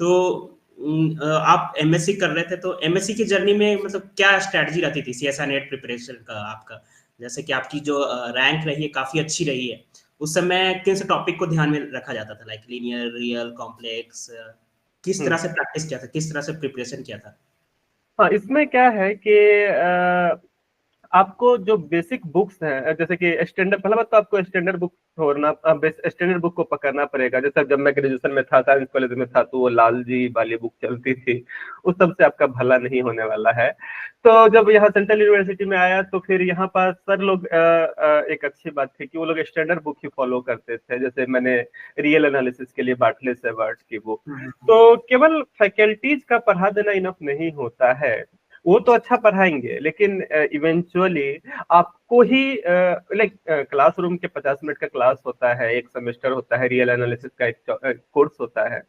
तो आप एमएससी कर रहे थे, तो एमएससी की जर्नी में मतलब क्या स्ट्रैटेजी रहती थी सीएसआई नेट प्रिपरेशन का आपका? जैसे कि आपकी जो रैंक रही है काफ़ी अच्छी रही है। उस समय किन से टॉपिक को ध्यान में रखा जाता था? लाइक लीनियर, रियल, कॉम्प्लेक्स, किस तरह हम्म। से प्रैक्टिस किया था? किस तरह से प्रिपरेशन किया था? हाँ, इसमें क्या है कि आपको जो बेसिक बुक्स हैं, जैसे कि स्टैंडर्ड, पहला बात तो आपको स्टैंडर्ड बुक छोड़ना, स्टैंडर्ड बुक को पकड़ना पड़ेगा। जैसे जब मैं ग्रेजुएशन में था, साइंस कॉलेज में था, तो वो लाल जी वाली बुक चलती थी। उस सब से आपका भला नहीं होने वाला है। तो जब यहाँ सेंट्रल यूनिवर्सिटी में आया, तो फिर यहाँ पर सर लोग एक अच्छी बात थी कि वो लोग स्टैंडर्ड बुक ही फॉलो करते थे। जैसे मैंने रियल एनालिसिस के लिए बाटले सेवर्ट की बुक। हम्म, तो केवल फैकल्टीज का पढ़ा देना इनफ नहीं होता है। वो तो अच्छा पढ़ाएंगे, लेकिन इवेंचुअली आपको ही, लाइक क्लासरूम के 50 मिनट का क्लास होता है, एक सेमेस्टर होता है, रियल एनालिसिस का एक कोर्स होता है।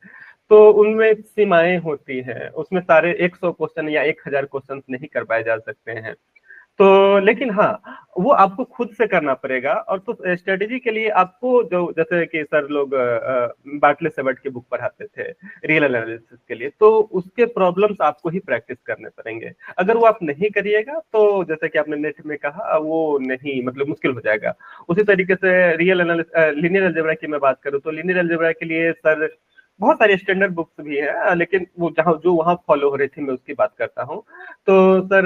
तो उनमें सीमाएं होती हैं, उसमें सारे 100 क्वेश्चन या 1000 क्वेश्चन नहीं करवाए जा सकते हैं। तो लेकिन हाँ, वो आपको खुद से करना पड़ेगा। और तो स्ट्रेटेजी के लिए आपको, जो जैसे कि सर लोग बाटले सेवर्ट की बुक पढ़ाते थे रियल एनालिसिस के लिए, तो उसके प्रॉब्लम्स आपको ही प्रैक्टिस करने पड़ेंगे। अगर वो आप नहीं करिएगा, तो जैसे कि आपने नेट में कहा, वो नहीं, मतलब मुश्किल हो जाएगा। उसी तरीके से रियल एनालिसिस, लीनियर अलजेब्रा की मैं बात करूँ, तो लीनियर अलजेब्रा के लिए सर बहुत सारी स्टैंडर्ड बुक्स भी हैं, लेकिन वो जहाँ जो वहाँ फॉलो हो रही थी, मैं उसकी बात करता हूँ। तो सर,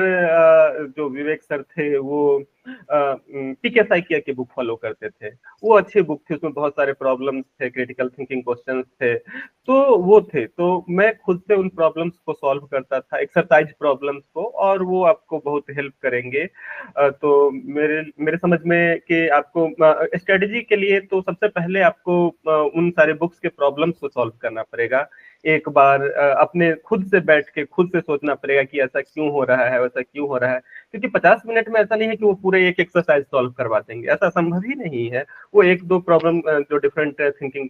जो विवेक सर थे, वो पीके साइकिया की बुक फॉलो करते थे। वो अच्छी बुक थी, उसमें बहुत सारे प्रॉब्लम्स थे, क्रिटिकल थिंकिंग क्वेश्चंस थे। तो वो थे, तो मैं खुद से उन प्रॉब्लम्स को सॉल्व करता था, एक्सरसाइज प्रॉब्लम्स को, और वो आपको बहुत हेल्प करेंगे। तो मेरे मेरे समझ में कि आपको स्ट्रेटेजी के लिए तो सबसे पहले आपको उन सारे बुक्स के प्रॉब्लम्स को सॉल्व करना पड़ेगा। एक बार अपने खुद से बैठ के खुद से सोचना पड़ेगा कि ऐसा क्यों हो रहा है, वैसा क्यों हो रहा है। क्योंकि 50 मिनट में ऐसा नहीं है कि वो पूरे एक एक्सरसाइज सॉल्व करवा देंगे, ऐसा संभव ही नहीं है। वो एक दो प्रॉब्लम जो डिफरेंट थिंकिंग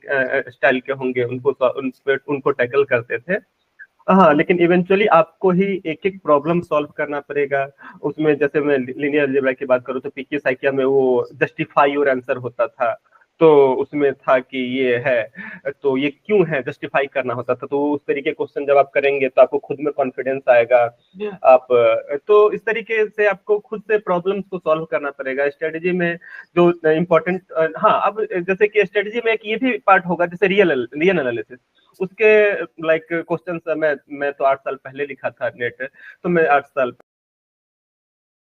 स्टाइल के होंगे, उनको टैकल करते थे। हाँ, लेकिन इवेंचुअली आपको ही एक एक प्रॉब्लम सॉल्व करना पड़ेगा। उसमें जैसे मैं लीनियर अलजेब्रा की बात करूँ, तो पीके साइकिया में वो जस्टिफाई योर आंसर होता था। तो उसमें था कि ये है, तो ये क्यों है, जस्टिफाई करना होता था। तो उस तरीके क्वेश्चन जब आप करेंगे, तो आपको खुद में कॉन्फिडेंस आएगा। आप तो इस तरीके से आपको खुद से प्रॉब्लम्स को सॉल्व करना पड़ेगा स्ट्रेटेजी में। जो इम्पोर्टेंट, हाँ, अब जैसे कि स्ट्रेटेजी में एक ये भी पार्ट होगा, जैसे रियल रियल एनालिसिस। उसके लाइक क्वेश्चन, मैं तो 8 साल पहले लिखा था नेट। तो मैं 8 साल